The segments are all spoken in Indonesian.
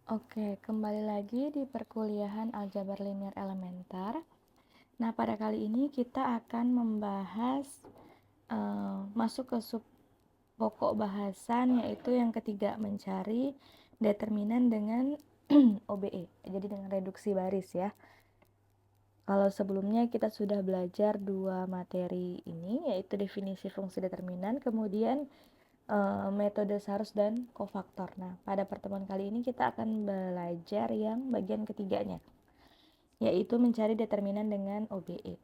Oke, kembali lagi di perkuliahan aljabar linear elementer. Nah, pada kali ini kita akan membahas masuk ke sub pokok bahasan, yaitu yang ketiga, mencari determinan dengan OBE, jadi dengan reduksi baris ya. Kalau sebelumnya kita sudah belajar dua materi ini, yaitu definisi fungsi determinan, kemudian metode Sarus dan kofaktor. Nah, pada pertemuan kali ini kita akan belajar yang bagian ketiganya, yaitu mencari determinan dengan OBE.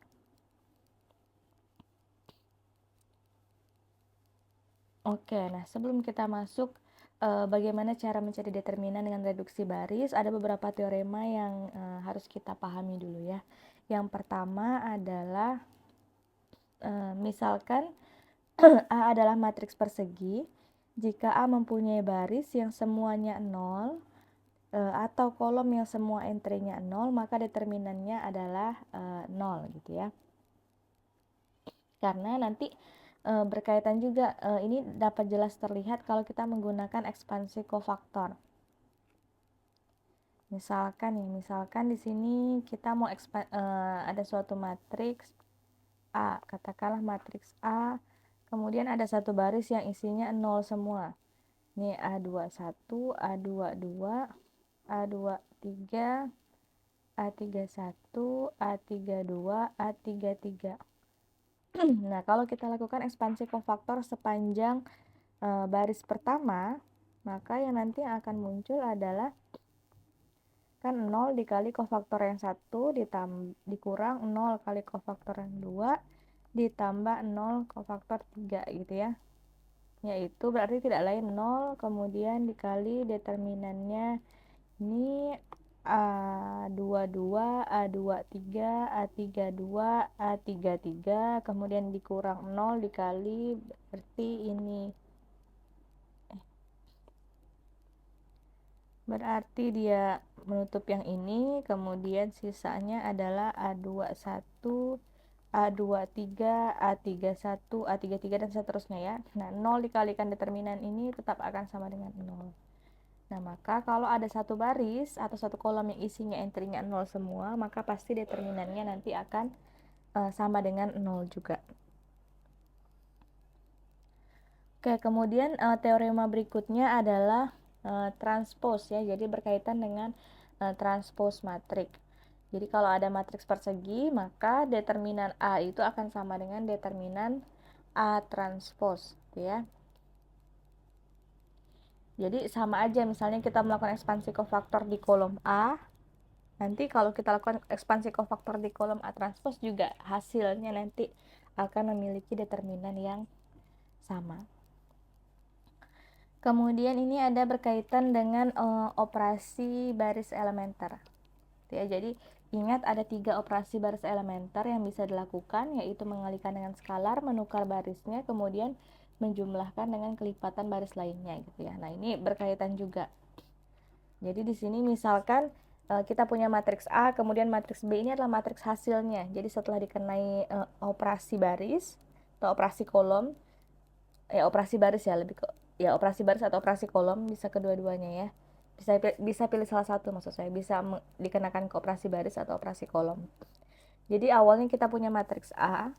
Oke, nah sebelum kita masuk bagaimana cara mencari determinan dengan reduksi baris, ada beberapa teorema yang harus kita pahami dulu ya. Yang pertama adalah misalkan A adalah matriks persegi. Jika A mempunyai baris yang semuanya 0 atau kolom yang semua entry-nya 0, maka determinannya adalah 0 gitu ya. Karena nanti berkaitan juga, ini dapat jelas terlihat kalau kita menggunakan ekspansi kofaktor. Misalkan di sini kita mau ada suatu matriks A, katakanlah matriks A, kemudian ada satu baris yang isinya 0 semua. Ini A21, A22, A23, A31, A32, A33. Nah, kalau kita lakukan ekspansi kofaktor sepanjang baris pertama, maka yang nanti akan muncul adalah kan 0 dikali kofaktor yang 1 dikurang 0 kali kofaktor yang 2 ditambah 0 kofaktor 3 gitu ya. Yaitu berarti tidak lain 0 kemudian dikali determinannya ini A22, A23, A32, A33, kemudian dikurang 0 dikali berarti ini. Berarti dia menutup yang ini, kemudian sisanya adalah A21, A23, A31, A33 dan seterusnya ya. Nah, 0 dikalikan determinan ini tetap akan sama dengan 0. Nah, maka kalau ada satu baris atau satu kolom yang isinya entry-nya 0 semua, maka pasti determinannya nanti akan sama dengan 0 juga. Oke, kemudian teorema berikutnya adalah transpose ya. Jadi berkaitan dengan transpose matriks. Jadi kalau ada matriks persegi, maka determinan A itu akan sama dengan determinan A transpose, gitu ya. Jadi sama aja, misalnya kita melakukan ekspansi kofaktor di kolom A, nanti kalau kita lakukan ekspansi kofaktor di kolom A transpose juga hasilnya nanti akan memiliki determinan yang sama. Kemudian ini ada berkaitan dengan operasi baris elementer. Ya, jadi ingat ada 3 operasi baris elementer yang bisa dilakukan, yaitu mengalihkan dengan skalar, menukar barisnya, kemudian menjumlahkan dengan kelipatan baris lainnya gitu ya. Nah, ini berkaitan juga. Jadi di sini misalkan kita punya matriks A, kemudian matriks B ini adalah matriks hasilnya. Jadi setelah dikenai operasi baris atau operasi kolom, operasi baris ya, lebih ke operasi baris atau operasi kolom, bisa kedua-duanya ya. Bisa pilih salah satu, maksud saya bisa dikenakan ke operasi baris atau operasi kolom. Jadi awalnya kita punya matriks A,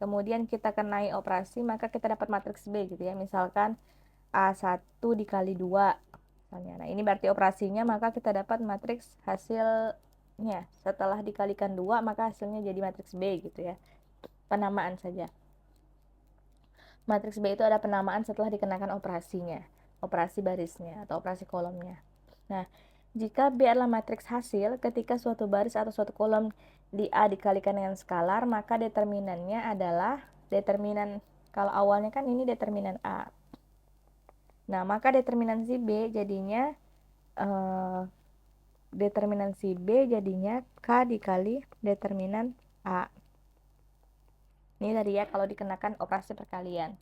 kemudian kita kenai operasi, maka kita dapat matriks B gitu ya. Misalkan A1 dikali 2 misalnya. Nah, ini berarti operasinya, maka kita dapat matriks hasilnya. Setelah dikalikan 2, maka hasilnya jadi matriks B gitu ya. Penamaan saja. Matriks B itu ada penamaan setelah dikenakan operasinya, operasi barisnya atau operasi kolomnya. Nah, jika B adalah matriks hasil, ketika suatu baris atau suatu kolom di A dikalikan dengan skalar, maka determinannya adalah determinan, kalau awalnya kan ini determinan A. Nah, maka determinansi B jadinya determinansi B jadinya K dikali determinan A. Ini tadi ya kalau dikenakan operasi perkalian.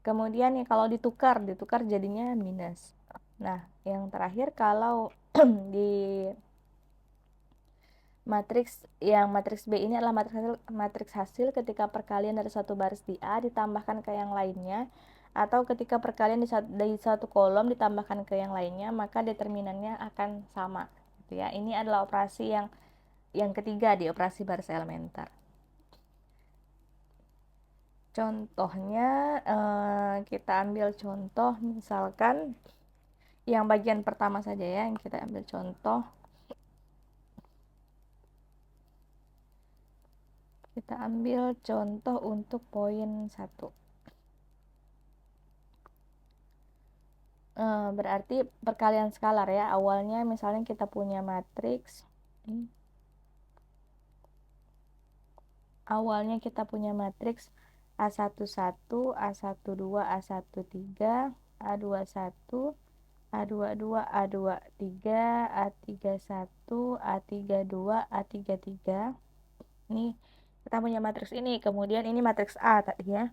Kemudian ya kalau ditukar jadinya minus. Nah, yang terakhir kalau di matriks B ini adalah matriks hasil ketika perkalian dari satu baris di A ditambahkan ke yang lainnya atau ketika perkalian di satu kolom ditambahkan ke yang lainnya, maka determinannya akan sama gitu ya. Ini adalah operasi yang ketiga di operasi baris elementer. Contohnya kita ambil contoh misalkan yang bagian pertama saja ya, yang kita ambil contoh. Kita ambil contoh untuk poin 1. Berarti perkalian skalar ya. Awalnya misalnya kita punya matriks. Awalnya kita punya matriks A11, A12, A13, A21, A22, A23, A31, A32, A33. Ini kita punya matriks ini, kemudian ini matriks A tadi ya.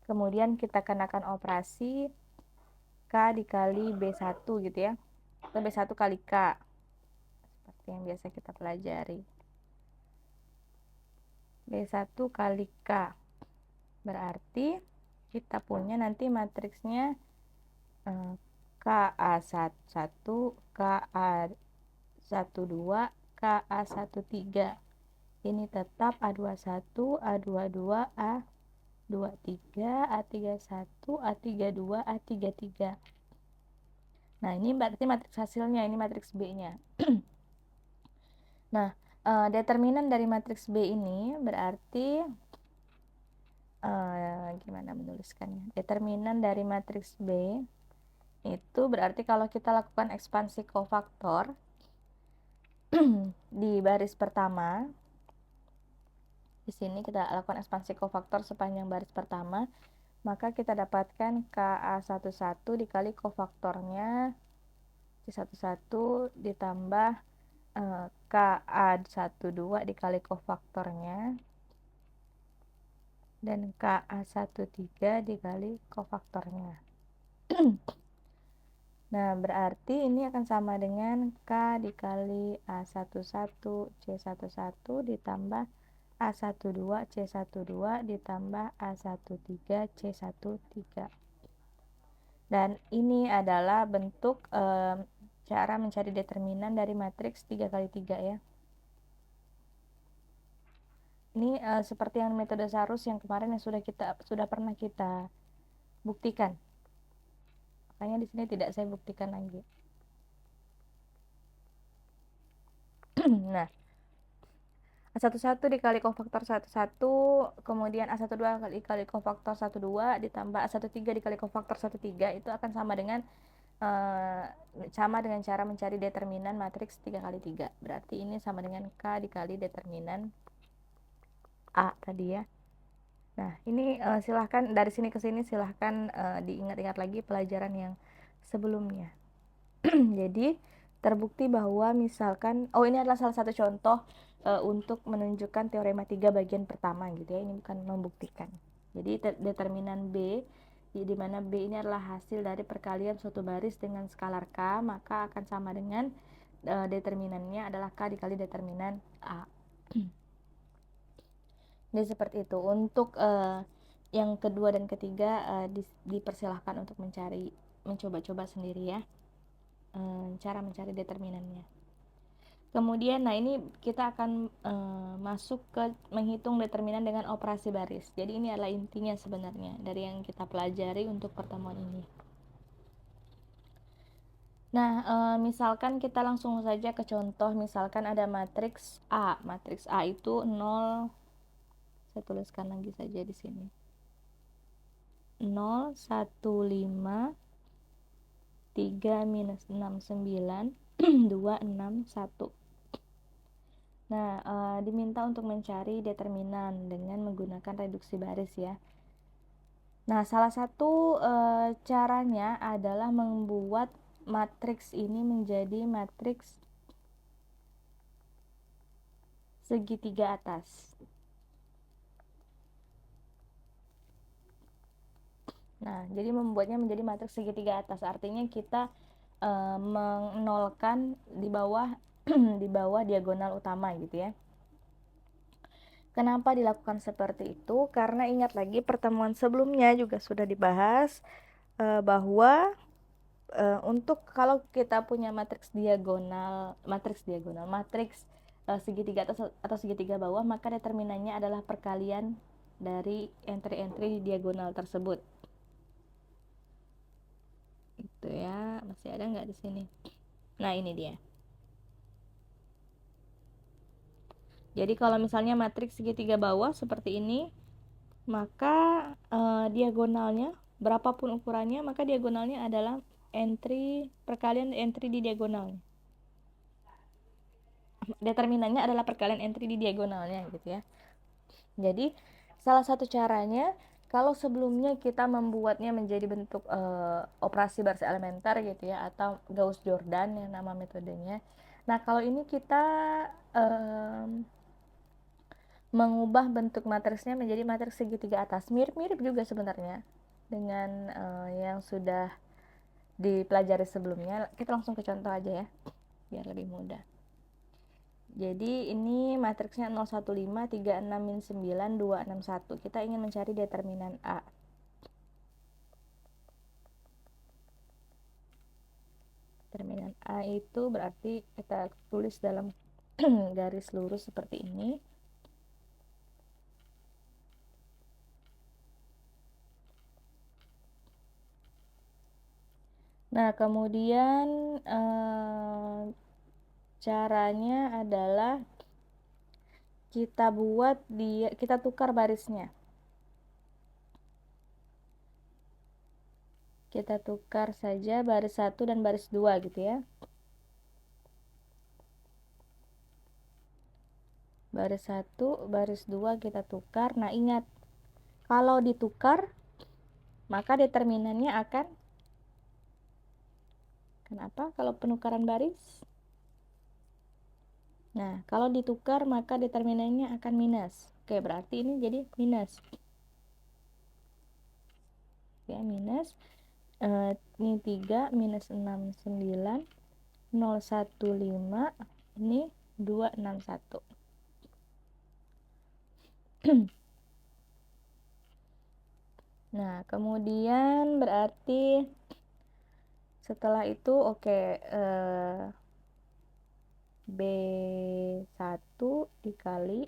Kemudian kita kenakan operasi K dikali B1 gitu ya. Atau B1 kali K. Seperti yang biasa kita pelajari. B1 kali K. Berarti kita punya nanti matriksnya KA11, KA12, KA13. Ini tetap A21, A22, A23, A31, A32, A33. Nah, ini berarti matriks hasilnya, ini matriks B-nya. Nah, determinan dari matriks B ini berarti gimana menuliskannya? Determinan dari matriks B itu berarti kalau kita lakukan ekspansi kofaktor di baris pertama, di sini kita lakukan ekspansi kofaktor sepanjang baris pertama, maka kita dapatkan KA11 dikali kofaktornya C11 ditambah KA12 dikali kofaktornya dan KA13 dikali kofaktornya. Nah, berarti ini akan sama dengan K dikali A11 C11 ditambah A12 C12 ditambah A13 C13. Dan ini adalah bentuk cara mencari determinan dari matriks 3 kali 3 ya. Ini seperti yang metode Sarus yang kemarin yang sudah pernah kita buktikan. Makanya di sini tidak saya buktikan lagi. Nah, A11 dikali kofaktor 11, kemudian A12 dikali kofaktor 12 ditambah A13 dikali kofaktor 13 itu akan sama dengan cara mencari determinan matriks 3 kali 3. Berarti ini sama dengan K dikali determinan A tadi ya. Nah, ini silahkan dari sini ke sini silahkan diingat-ingat lagi pelajaran yang sebelumnya. Jadi terbukti bahwa misalkan, ini adalah salah satu contoh untuk menunjukkan teorema 3 bagian pertama gitu ya. Ini bukan membuktikan. Jadi determinan B, di mana B ini adalah hasil dari perkalian suatu baris dengan skalar K, maka akan sama dengan determinannya adalah K dikali determinan A. Jadi seperti itu. Untuk yang kedua dan ketiga dipersilahkan untuk mencoba-coba sendiri ya, cara mencari determinannya. Kemudian, nah ini kita akan masuk ke menghitung determinan dengan operasi baris. Jadi ini adalah intinya sebenarnya dari yang kita pelajari untuk pertemuan ini. Nah, misalkan kita langsung saja ke contoh, misalkan ada matriks A. Matriks A itu 0, saya tuliskan lagi saja di sini. 0, 1, 5, 3, minus 6, 9, 2, 6, 1. Nah, diminta untuk mencari determinan dengan menggunakan reduksi baris ya. Nah, salah satu caranya adalah membuat matriks ini menjadi matriks segitiga atas. Nah, jadi membuatnya menjadi matriks segitiga atas artinya kita menolkan di bawah di bawah diagonal utama gitu ya. Kenapa dilakukan seperti itu? Karena ingat lagi pertemuan sebelumnya juga sudah dibahas bahwa untuk kalau kita punya matriks segitiga atau segitiga bawah, maka determinannya adalah perkalian dari entry-entry di diagonal tersebut. Itu ya, masih ada nggak di sini? Nah, ini dia. Jadi kalau misalnya matriks segitiga bawah seperti ini, maka diagonalnya berapapun ukurannya, maka diagonalnya adalah perkalian entry di diagonalnya. Determinannya adalah perkalian entry di diagonalnya gitu ya. Jadi salah satu caranya, kalau sebelumnya kita membuatnya menjadi bentuk operasi baris elementer gitu ya, atau Gauss-Jordan yang nama metodenya. Nah, kalau ini kita mengubah bentuk matriksnya menjadi matriks segitiga atas. Mirip-mirip juga sebenarnya dengan yang sudah dipelajari sebelumnya. Kita langsung ke contoh aja ya, biar lebih mudah. Jadi ini matriksnya 015, 36, min 9, 261. Kita ingin mencari determinan A. Determinan A itu berarti kita tulis dalam garis lurus seperti ini. Nah, kemudian caranya adalah kita tukar barisnya. Kita tukar saja baris 1 dan baris 2 gitu ya. Baris 1, baris 2 kita tukar. Nah, ingat, kalau ditukar maka determinannya akan kenapa? Kalau penukaran baris. Nah, kalau ditukar maka determinannya akan minus. Oke, berarti ini jadi minus. Ya, minus. Ini 3, minus 6, 9, 015, ini 261. Nah, kemudian berarti setelah itu B1 dikali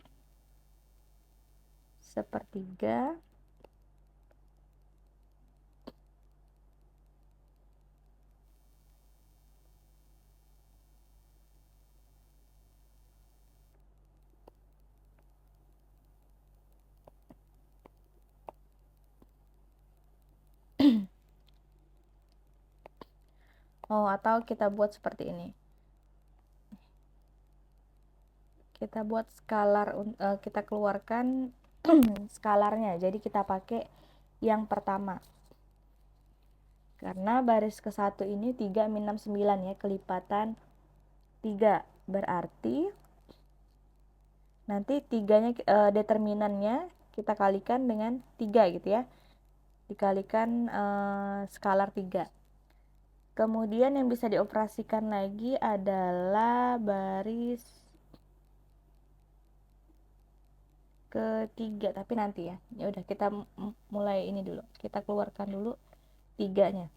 sepertiga atau kita buat seperti ini. Kita buat skalar, kita keluarkan skalarnya. Jadi kita pakai yang pertama. Karena baris ke-1 ini 3 min 6 9 ya, kelipatan 3. Berarti nanti determinannya kita kalikan dengan 3 gitu ya. Dikalikan skalar 3. Kemudian yang bisa dioperasikan lagi adalah baris ketiga, tapi nanti ya. Ya udah, kita mulai ini dulu. Kita keluarkan dulu 3-nya.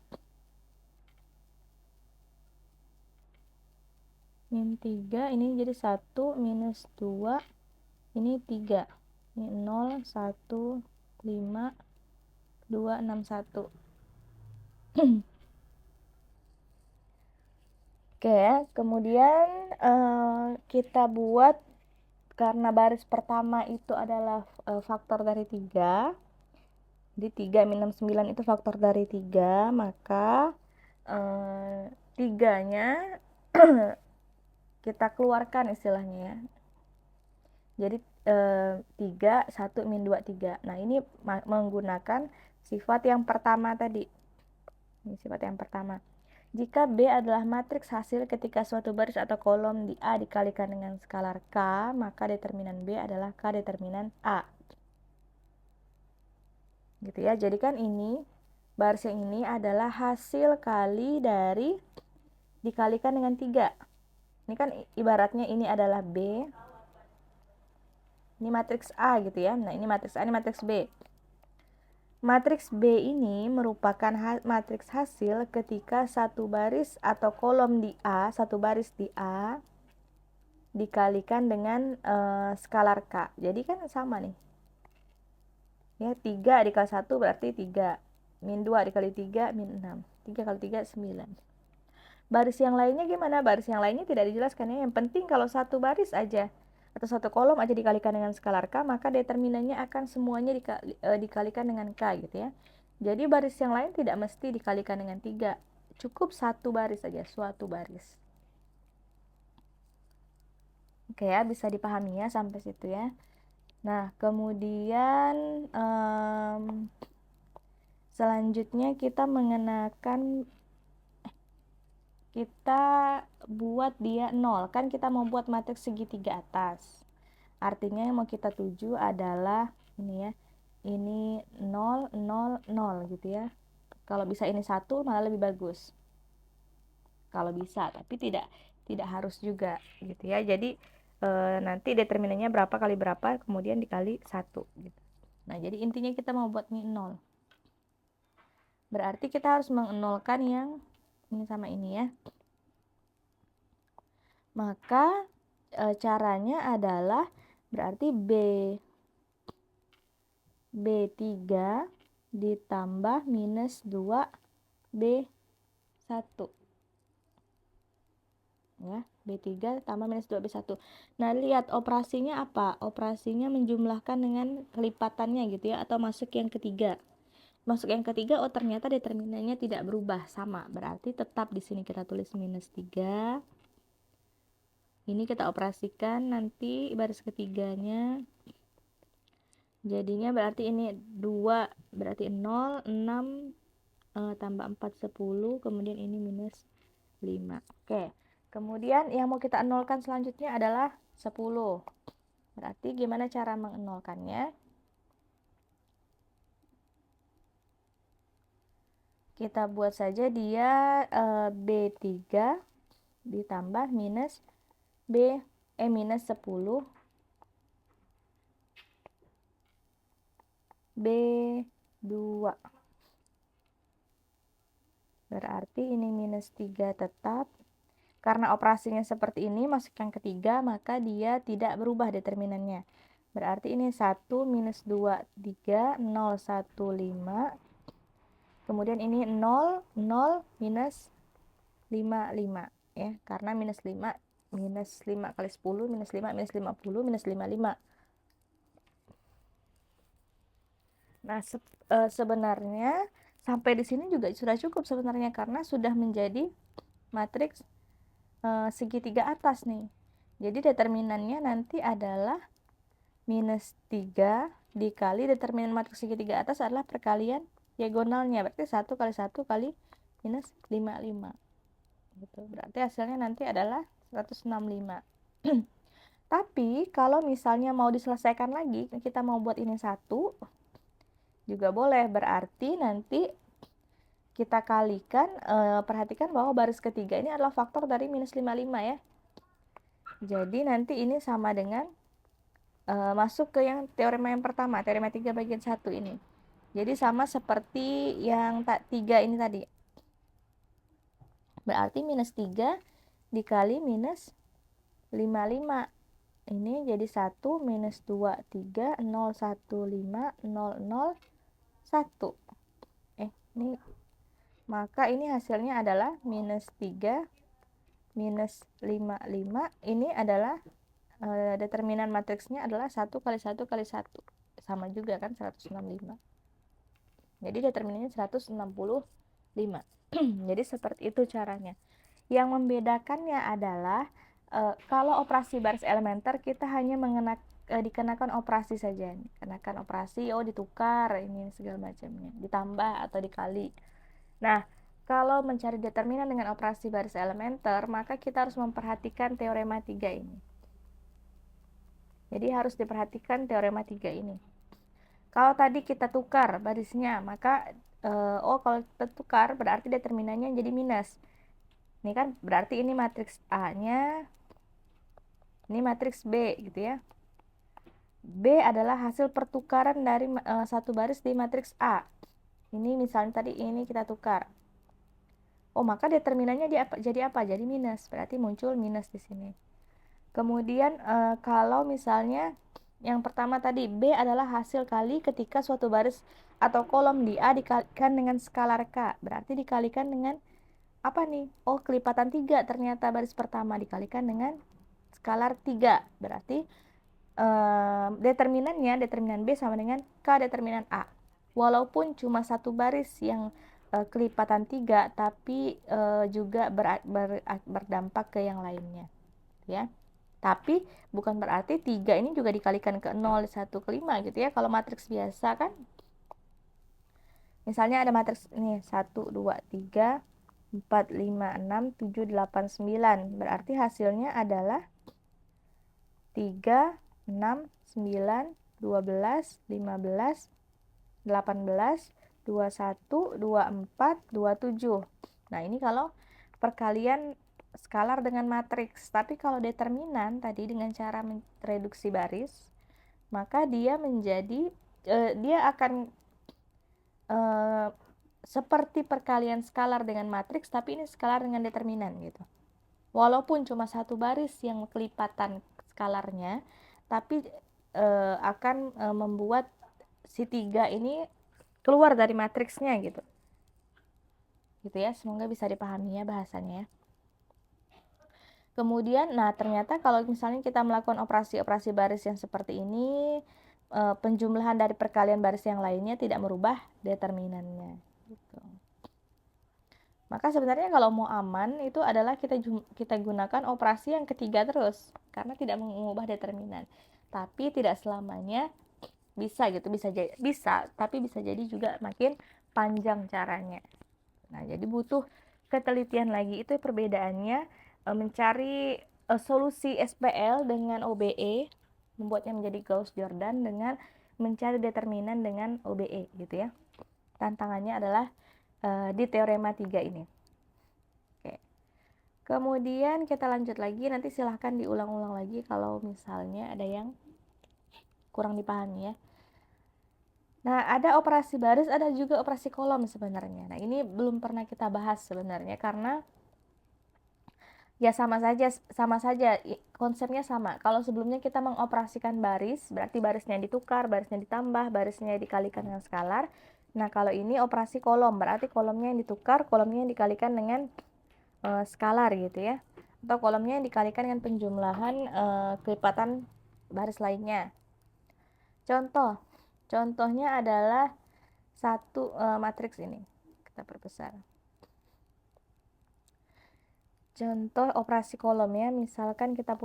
Min 3 ini jadi 1 minus 2, ini 3. Ini 0, 1, 5, 2, 6, 1. Oke, kemudian kita buat, karena baris pertama itu adalah faktor dari 3. Jadi 3 min 6 9 itu faktor dari 3, maka 3-nya kita keluarkan istilahnya ya. Jadi 3, 1, min 2, 3. Nah, ini menggunakan sifat yang pertama tadi. Ini sifat yang pertama. Jika B adalah matriks hasil ketika suatu baris atau kolom di A dikalikan dengan skalar K, maka determinan B adalah K determinan A. Gitu ya. Jadi kan ini, baris yang ini adalah hasil kali dari dikalikan dengan 3. Ini kan ibaratnya ini adalah B. Ini matriks A gitu ya. Nah, ini matriks A, ini matriks B. Matriks B ini merupakan matriks hasil ketika satu baris atau kolom di A, satu baris di A dikalikan dengan skalar K. Jadi kan sama nih. Ya, 3 dikali 1 berarti 3. Min 2 dikali 3, min 6. 3 kali 3, 9. Baris yang lainnya gimana? Baris yang lainnya tidak dijelaskan ya. Yang penting kalau satu baris aja atau satu kolom aja dikalikan dengan skalar K, maka determinannya akan semuanya dikalikan dengan K gitu ya. Jadi baris yang lain tidak mesti dikalikan dengan 3. Cukup satu baris saja, suatu baris. Oke ya, bisa dipahami ya sampai situ ya. Nah, kemudian selanjutnya kita buat dia 0. Kan kita mau buat matriks segitiga atas. Artinya yang mau kita tuju adalah ini ya. Ini 0, 0, 0 gitu ya. Kalau bisa ini 1 malah lebih bagus. Kalau bisa, tapi tidak harus juga gitu ya. Jadi nanti determinannya berapa kali berapa, kemudian dikali 1 gitu. Nah, jadi intinya kita mau buat ini 0. Berarti kita harus mengnolkan yang ini sama ini ya. Maka caranya adalah berarti B3 ditambah minus 2 B1 ya, B3 tambah minus 2 B1. Nah, lihat operasinya apa? Operasinya menjumlahkan dengan kelipatannya gitu ya, atau masuk yang ketiga. Masuk yang ketiga, oh ternyata determinannya tidak berubah, sama. Berarti tetap di sini kita tulis minus 3. Ini kita operasikan nanti baris ketiganya. Jadinya berarti ini 2, berarti 0, 6 tambah 4, 10, kemudian ini minus 5. Oke. Kemudian yang mau kita nolkan selanjutnya adalah 10. Berarti gimana cara mengnolkannya? Kita buat saja dia B3 ditambah minus minus 10 B2. Berarti ini minus 3 tetap. Karena operasinya seperti ini, masuk yang ketiga, maka dia tidak berubah determinannya. Berarti ini 1 minus 2, 3, 0, 1, 5. Kemudian ini 0, 0, minus 5, 5. Ya, karena minus 5 kali 10, minus 5, minus 50, minus 5, 5. Nah, sebenarnya sampai di sini juga sudah cukup sebenarnya, karena sudah menjadi matriks segitiga atas nih. Jadi determinannya nanti adalah minus 3 dikali determinan matriks segitiga atas adalah perkalian diagonalnya. Berarti 1 kali 1 kali minus 5, 5. Gitu. Berarti hasilnya nanti adalah 165. Tapi kalau misalnya mau diselesaikan lagi, kita mau buat ini 1 juga boleh. Berarti nanti kita kalikan, perhatikan bahwa baris ketiga ini adalah faktor dari minus 55 ya. Jadi nanti ini sama dengan masuk ke yang teorema yang pertama, teorema 3 bagian 1 ini. Jadi sama seperti yang 3 ini tadi. Berarti minus 3 dikali minus 55. Ini jadi 1 minus 2, 3, 0, 1, 5, 0, 0, 1. Ini maka ini hasilnya adalah minus 3 minus 5, 5. Ini adalah determinan matriksnya adalah 1 kali 1 kali 1. Sama juga kan 165. Jadi determinannya 165. Jadi seperti itu caranya. Yang membedakannya adalah kalau operasi baris elementer kita hanya dikenakan operasi saja. Dikenakan operasi, ditukar ini segala macamnya, ditambah atau dikali. Nah, kalau mencari determinan dengan operasi baris elementer, maka kita harus memperhatikan teorema 3 ini. Jadi harus diperhatikan teorema 3 ini. Kalau tadi kita tukar barisnya, maka kalau kita tukar berarti determinannya jadi minus. Ini kan berarti ini matriks A-nya, ini matriks B gitu ya. B adalah hasil pertukaran dari satu baris di matriks A. Ini misalnya tadi ini kita tukar. Oh, maka determinannya jadi apa? Jadi minus. Berarti muncul minus di sini. Kemudian kalau misalnya yang pertama tadi B adalah hasil kali ketika suatu baris atau kolom di A dikalikan dengan skalar K. Berarti dikalikan dengan apa nih? Oh, kelipatan 3 ternyata baris pertama dikalikan dengan skalar 3. Berarti determinan B sama dengan K determinan A. Walaupun cuma satu baris yang kelipatan 3, tapi juga berdampak ke yang lainnya, ya. Tapi bukan berarti 3 ini juga dikalikan ke 0, 1 ke 5 gitu ya. Kalau matriks biasa kan, misalnya ada matriks ini 1, 2, 3, 4, 5, 6, 7, 8, 9. Berarti hasilnya adalah 3, 6, 9, 12, 15, 18, 21, 24, 27. Nah, ini kalau perkalian skalar dengan matriks. Tapi kalau determinan tadi dengan cara reduksi baris, maka dia menjadi dia akan seperti perkalian skalar dengan matriks, tapi ini skalar dengan determinan gitu. Walaupun cuma satu baris yang kelipatan skalarnya, tapi akan membuat si 3 ini keluar dari matriksnya gitu. Gitu ya, semoga bisa dipahami ya bahasanya. Kemudian, nah ternyata kalau misalnya kita melakukan operasi-operasi baris yang seperti ini, penjumlahan dari perkalian baris yang lainnya tidak merubah determinannya. Gitu. Maka sebenarnya kalau mau aman itu adalah kita gunakan operasi yang ketiga terus, karena tidak mengubah determinan. Tapi tidak selamanya bisa gitu, bisa, tapi bisa jadi juga makin panjang caranya. Nah, jadi butuh ketelitian lagi. Itu perbedaannya mencari solusi SPL dengan OBE, membuatnya menjadi Gauss-Jordan dengan mencari determinan dengan OBE gitu ya. Tantangannya adalah di teorema 3 ini. Oke. Kemudian kita lanjut lagi, nanti silahkan diulang-ulang lagi kalau misalnya ada yang kurang dipahami ya. Nah, ada operasi baris, ada juga operasi kolom sebenarnya. Nah, ini belum pernah kita bahas sebenarnya karena ya sama saja konsepnya sama. Kalau sebelumnya kita mengoperasikan baris, berarti barisnya ditukar, barisnya ditambah, barisnya dikalikan dengan skalar. Nah, kalau ini operasi kolom, berarti kolomnya yang ditukar, kolomnya yang dikalikan dengan skalar gitu ya. Atau kolomnya yang dikalikan dengan penjumlahan kelipatan baris lainnya. Contohnya adalah satu matriks ini. Kita perbesar. Contoh operasi kolom ya, misalkan kita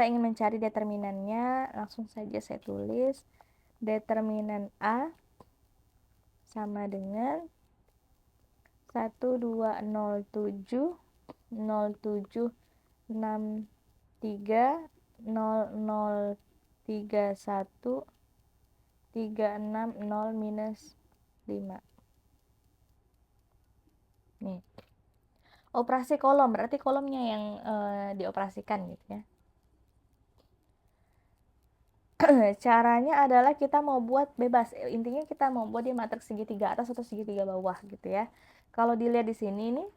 ingin mencari determinannya, langsung saja saya tulis determinan A sama dengan 1, 2, 0, 7, 0, 7, 6, 3, 0, 0, 3, 1, 3, 6, 0, minus 5. Nih. Operasi kolom, berarti kolomnya yang dioperasikan gitu ya. Caranya adalah kita mau buat bebas. Intinya kita mau buat dia matriks segitiga atas atau segitiga bawah gitu ya. Kalau dilihat di sini nih,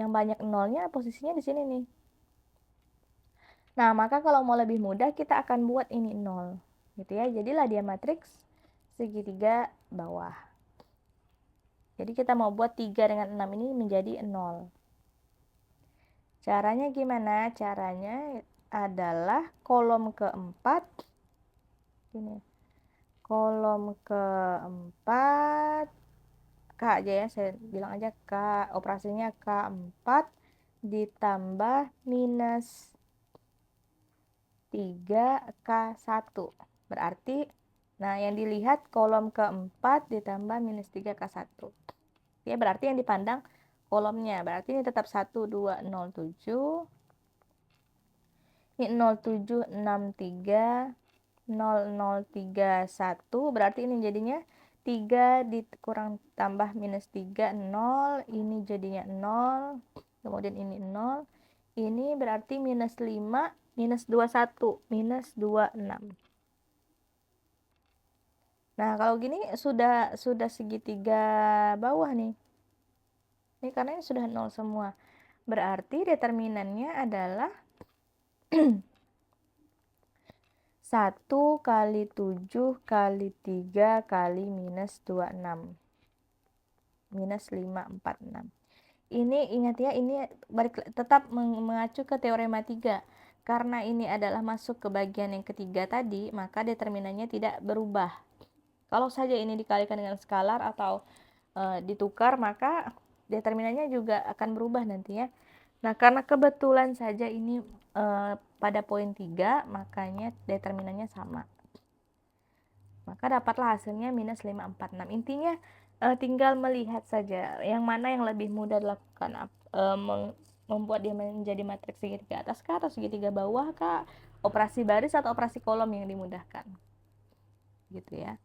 yang banyak nolnya posisinya di sini nih. Nah, maka kalau mau lebih mudah kita akan buat ini 0 gitu ya. Jadilah dia matriks segitiga bawah. Jadi kita mau buat 3 dengan 6 ini menjadi 0. Caranya gimana? Caranya adalah kolom keempat ini. Kolom keempat K aja ya, saya bilang aja K, operasinya K4 ditambah minus 3K1. Berarti, nah yang dilihat kolom keempat ditambah minus 3K1. Ya, berarti yang dipandang kolomnya. Berarti ini tetap 1, 2, 0, 7. Ini 0, 7, 6, 3, 0, 0, 3, 1. Berarti ini jadinya 3 dikurang tambah minus 3, 0. Ini jadinya 0. Kemudian ini 0. Ini berarti minus 5, minus 21, minus 26. Nah, kalau gini sudah segitiga bawah nih. Ini karena ini sudah 0 semua. Berarti determinannya adalah 1 kali 7 kali 3 kali minus 26. Minus 546. Ini ingat ya, ini tetap mengacu ke teorema 3. Karena ini adalah masuk ke bagian yang ketiga tadi, maka determinannya tidak berubah. Kalau saja ini dikalikan dengan skalar atau ditukar, maka determinannya juga akan berubah nanti ya. Nah, karena kebetulan saja ini pada poin 3, makanya determinannya sama. Maka dapatlah hasilnya minus 546. Intinya tinggal melihat saja yang mana yang lebih mudah dilakukan, membuat dia menjadi matriks segitiga atas kah atau segitiga bawah kah, operasi baris atau operasi kolom yang dimudahkan. Gitu ya.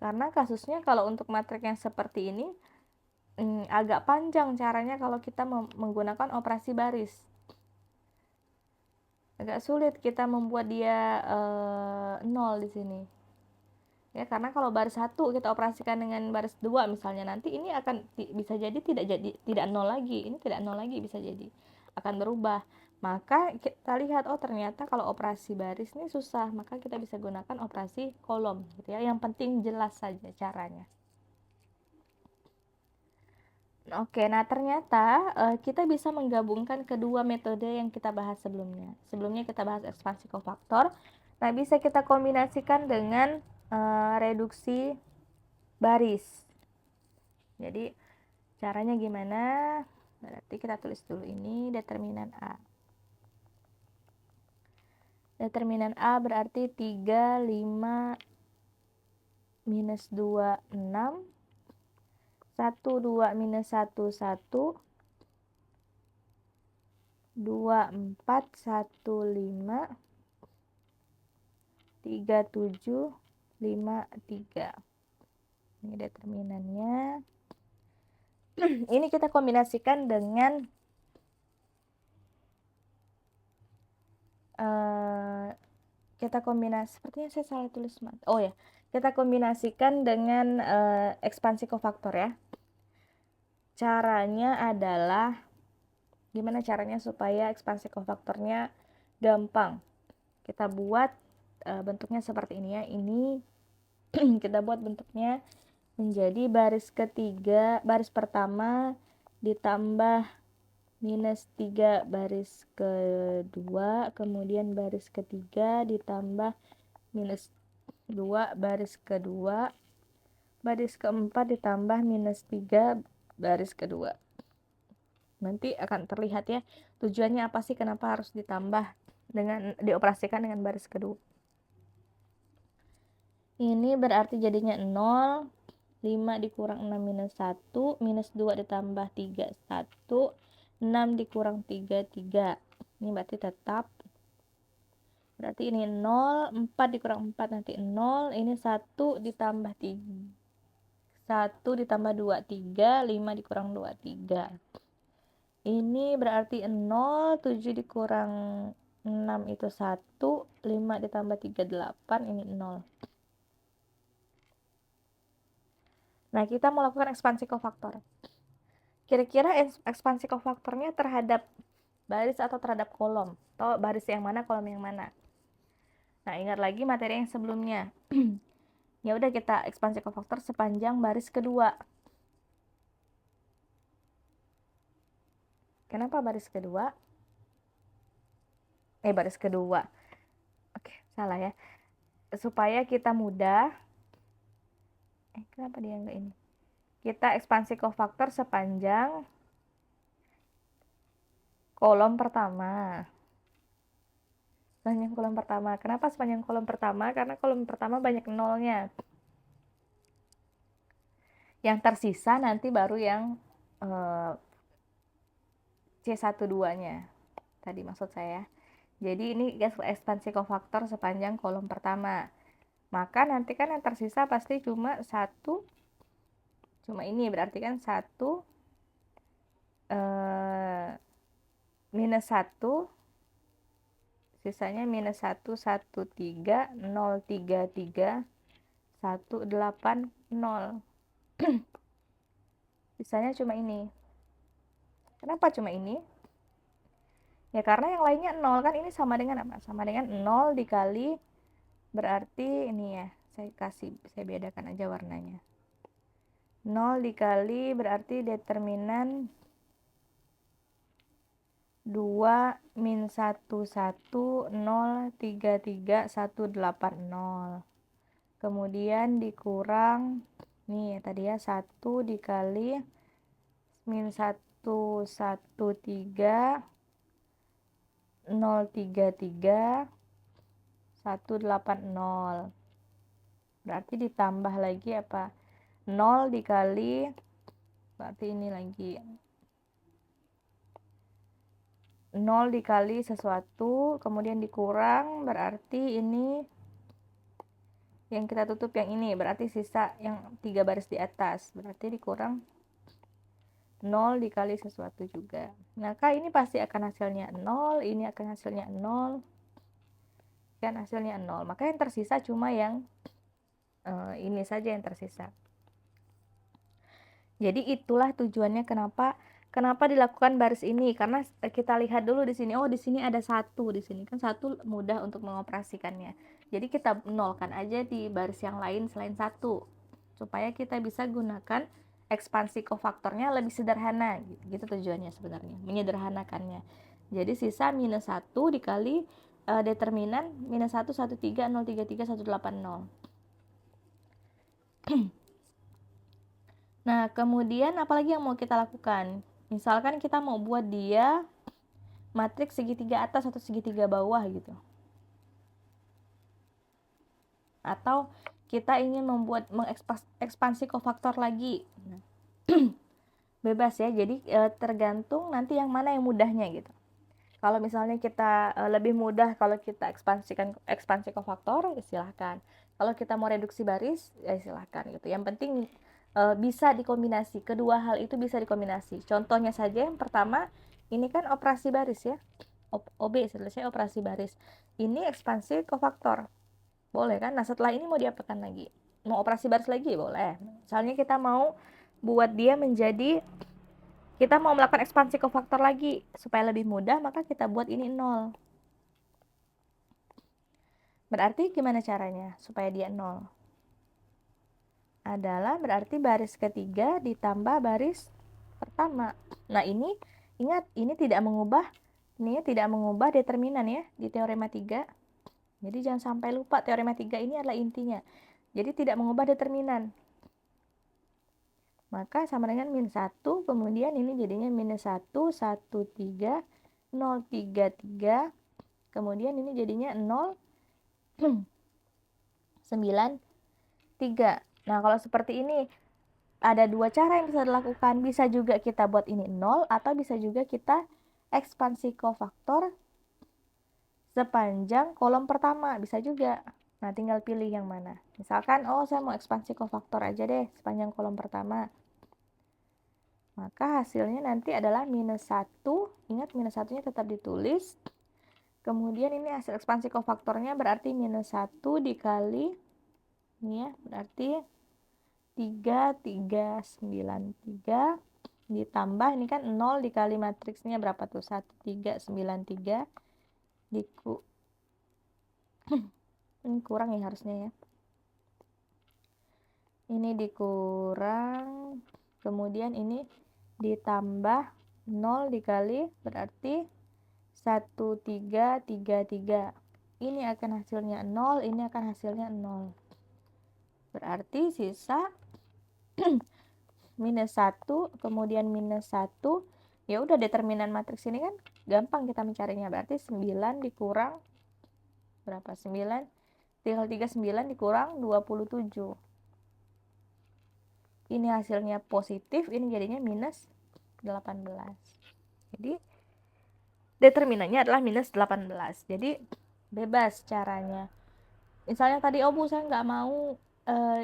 Karena kasusnya kalau untuk matriks yang seperti ini agak panjang caranya kalau kita menggunakan operasi baris. Agak sulit kita membuat dia 0 di sini. Ya, karena kalau baris 1 kita operasikan dengan baris 2 misalnya, nanti ini akan bisa jadi tidak 0 lagi. Ini tidak 0 lagi, bisa jadi akan berubah. Maka kita lihat, oh ternyata kalau operasi baris ini susah, maka kita bisa gunakan operasi kolom gitu ya. Yang penting jelas saja caranya. Oke, nah ternyata kita bisa menggabungkan kedua metode yang kita bahas sebelumnya. Sebelumnya kita bahas ekspansi kofaktor. Nah, bisa kita kombinasikan dengan reduksi baris. Jadi caranya gimana? Berarti kita tulis dulu ini determinan A. Determinan A berarti 3, 5, minus 2, 6. 1, 2, minus 1, 1. 2, 4, 1, 5. 3, 7, 5, 3. Ini determinannya. Ini kita kombinasikan dengan sepertinya saya salah tulis. Oh ya, kita kombinasikan dengan ekspansi kofaktor ya. Caranya adalah gimana caranya supaya ekspansi kofaktornya gampang. Kita buat bentuknya seperti ini ya. Ini kita buat bentuknya menjadi baris ketiga, baris pertama ditambah minus 3 baris kedua, kemudian baris ketiga ditambah minus 2 baris kedua, baris keempat ditambah minus 3 baris kedua. Nanti akan terlihat ya tujuannya apa sih, kenapa harus ditambah dengan dioperasikan dengan baris kedua. Ini berarti jadinya 0, 5 dikurang 6 minus 1, minus 2 ditambah 3, 1, 6 dikurang 3, 3. Ini berarti tetap. Berarti ini 0, 4 dikurang 4 nanti 0, ini 1 ditambah 3. 1 ditambah 2, 3, 5 dikurang 2, 3. Ini berarti 0, 7 dikurang 6 itu 1, 5 ditambah 3, 8, ini 0. Nah, kita mau lakukan ekspansi kofaktor. Kira-kira ekspansi kofaktornya terhadap baris atau terhadap kolom? Atau baris yang mana, kolom yang mana? Nah, ingat lagi materi yang sebelumnya. Ya udah, kita ekspansi kofaktor sepanjang baris kedua. Kenapa baris kedua? Baris kedua. Oke, salah ya. Supaya kita mudah. Kenapa dia enggak ini? Kita ekspansi kofaktor sepanjang kolom pertama. Sepanjang kolom pertama. Kenapa sepanjang kolom pertama? Karena kolom pertama banyak nolnya. Yang tersisa nanti baru yang C12-nya. Tadi maksud saya. Jadi ini ekspansi kofaktor sepanjang kolom pertama. Maka nanti kan yang tersisa pasti cuma satu. Cuma ini berarti kan 1 minus 1. sisanya minus 1, 1, 3, 0, 3, 3, 1, 8, 0. Sisanya cuma ini. Kenapa cuma ini? Ya karena yang lainnya 0 kan, ini sama dengan apa? Sama dengan 0 dikali, berarti ini ya, saya bedakan aja warnanya. 0 dikali berarti determinan 2 min 1 1 0 3 3 1 8 0. Kemudian dikurang nih tadi ya, 1 dikali min 1 1 3 0 3 3 1 8 0. Berarti ditambah lagi apa? 0 dikali, berarti ini lagi 0 dikali sesuatu, kemudian dikurang, berarti ini yang kita tutup yang ini, berarti sisa yang 3 baris di atas, berarti dikurang 0 dikali sesuatu juga. Maka ini pasti akan hasilnya 0, ini akan hasilnya 0, kan hasilnya 0. Maka yang tersisa cuma yang ini saja yang tersisa. Jadi itulah tujuannya kenapa dilakukan baris ini, karena kita lihat dulu di sini, oh di sini ada 1, di sini kan 1 mudah untuk mengoperasikannya. Jadi kita nolkan aja di baris yang lain selain 1 supaya kita bisa gunakan ekspansi kofaktornya lebih sederhana, gitu tujuannya sebenarnya, menyederhanakannya. Jadi sisa minus 1 dikali determinan minus 1 1 3 0 3 3 1 8 0. Nah, kemudian apalagi yang mau kita lakukan? Misalkan kita mau buat dia matriks segitiga atas atau segitiga bawah gitu. Atau kita ingin membuat mengekspansi kofaktor lagi. Nah, bebas ya, jadi tergantung nanti yang mana yang mudahnya gitu. Kalau misalnya kita lebih mudah kalau kita ekspansi kofaktor, ya silahkan. Kalau kita mau reduksi baris, ya silahkan gitu. Yang penting bisa dikombinasi, kedua hal itu bisa dikombinasi. Contohnya saja yang pertama, ini kan operasi baris ya, OB selesai operasi baris, ini ekspansi kofaktor, boleh kan? Nah setelah ini mau diapakan lagi? Mau operasi baris lagi? Boleh. Misalnya kita mau buat dia menjadi, kita mau melakukan ekspansi kofaktor lagi supaya lebih mudah, maka kita buat ini 0. Berarti gimana caranya supaya dia 0? Adalah berarti baris ketiga ditambah baris pertama. Nah ini, ingat, ini tidak mengubah determinan ya di teorema 3. Jadi jangan sampai lupa, teorema 3 ini adalah intinya. Jadi tidak mengubah determinan. Maka sama dengan min 1, kemudian ini jadinya minus 1 1 3 0 3 3, kemudian ini jadinya 0 9 3. Nah, kalau seperti ini ada dua cara yang bisa dilakukan. Bisa juga kita buat ini 0, atau bisa juga kita ekspansi kofaktor sepanjang kolom pertama, bisa juga. Nah, tinggal pilih yang mana. Misalkan, oh saya mau ekspansi kofaktor aja deh sepanjang kolom pertama. Maka hasilnya nanti adalah minus 1. Ingat, minus 1-nya tetap ditulis. Kemudian ini hasil ekspansi kofaktornya berarti minus 1 dikali, ini ya, berarti 3 3 9 3 ditambah ini kan 0 dikali matriksnya berapa tuh, 1 3 9 3 ini kurang ya harusnya ya, ini dikurang, kemudian ini ditambah 0 dikali berarti 1 3 3 3, ini akan hasilnya 0, ini akan hasilnya 0, berarti sisa minus 1, kemudian minus 1, ya udah determinan matriks ini kan gampang kita mencarinya, berarti 9 dikurang berapa, 9 tinggal 39 dikurang 27, ini hasilnya positif, ini jadinya minus 18, jadi determinannya adalah minus 18, jadi bebas caranya. Misalnya tadi, oh Bu saya nggak mau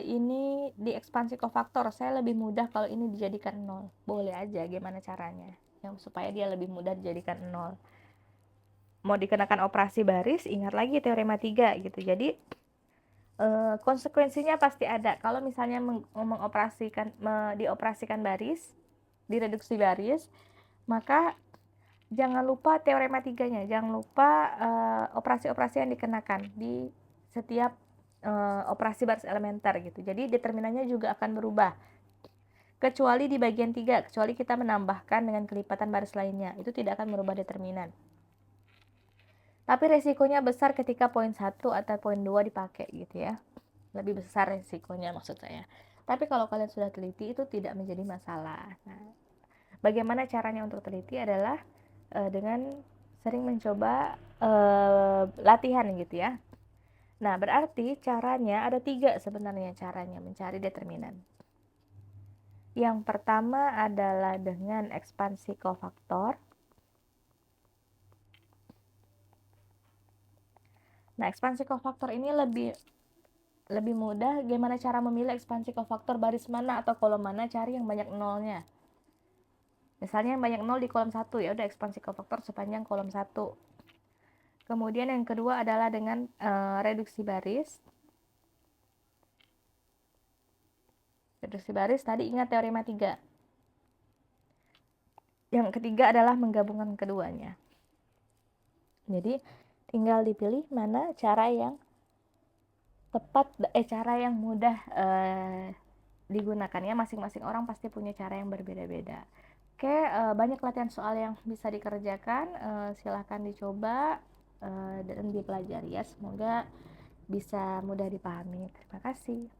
ini diekspansi kofaktor, saya lebih mudah kalau ini dijadikan 0. Boleh aja, gimana caranya yang supaya dia lebih mudah dijadikan 0. mau dikenakan operasi baris, ingat lagi teorema 3 gitu. Jadi konsekuensinya pasti ada. Kalau misalnya dioperasikan baris, direduksi baris, maka jangan lupa teorema 3-nya, jangan lupa operasi-operasi yang dikenakan di setiap operasi baris elementer gitu. Jadi determinannya juga akan berubah. Kecuali di bagian 3, kecuali kita menambahkan dengan kelipatan baris lainnya, itu tidak akan merubah determinan. Tapi resikonya besar ketika poin 1 atau poin 2 dipakai gitu ya. Lebih besar resikonya maksud saya. Tapi kalau kalian sudah teliti itu tidak menjadi masalah. Nah, bagaimana caranya untuk teliti adalah dengan sering mencoba latihan gitu ya. Nah, berarti caranya ada 3 sebenarnya caranya mencari determinan. Yang pertama adalah dengan ekspansi kofaktor. Nah, ekspansi kofaktor ini lebih mudah. Gimana cara memilih ekspansi kofaktor baris mana atau kolom mana? Cari yang banyak nolnya. Misalnya yang banyak nol di kolom 1, ya udah ekspansi kofaktor sepanjang kolom 1. Kemudian yang kedua adalah dengan reduksi baris. Reduksi baris tadi ingat teorema 3. Yang ketiga adalah menggabungkan keduanya. Jadi tinggal dipilih mana cara yang tepat, cara yang mudah digunakan ya. Masing-masing orang pasti punya cara yang berbeda-beda. Oke, banyak latihan soal yang bisa dikerjakan. Silahkan dicoba dan dipelajari ya. Semoga bisa mudah dipahami. Terima kasih.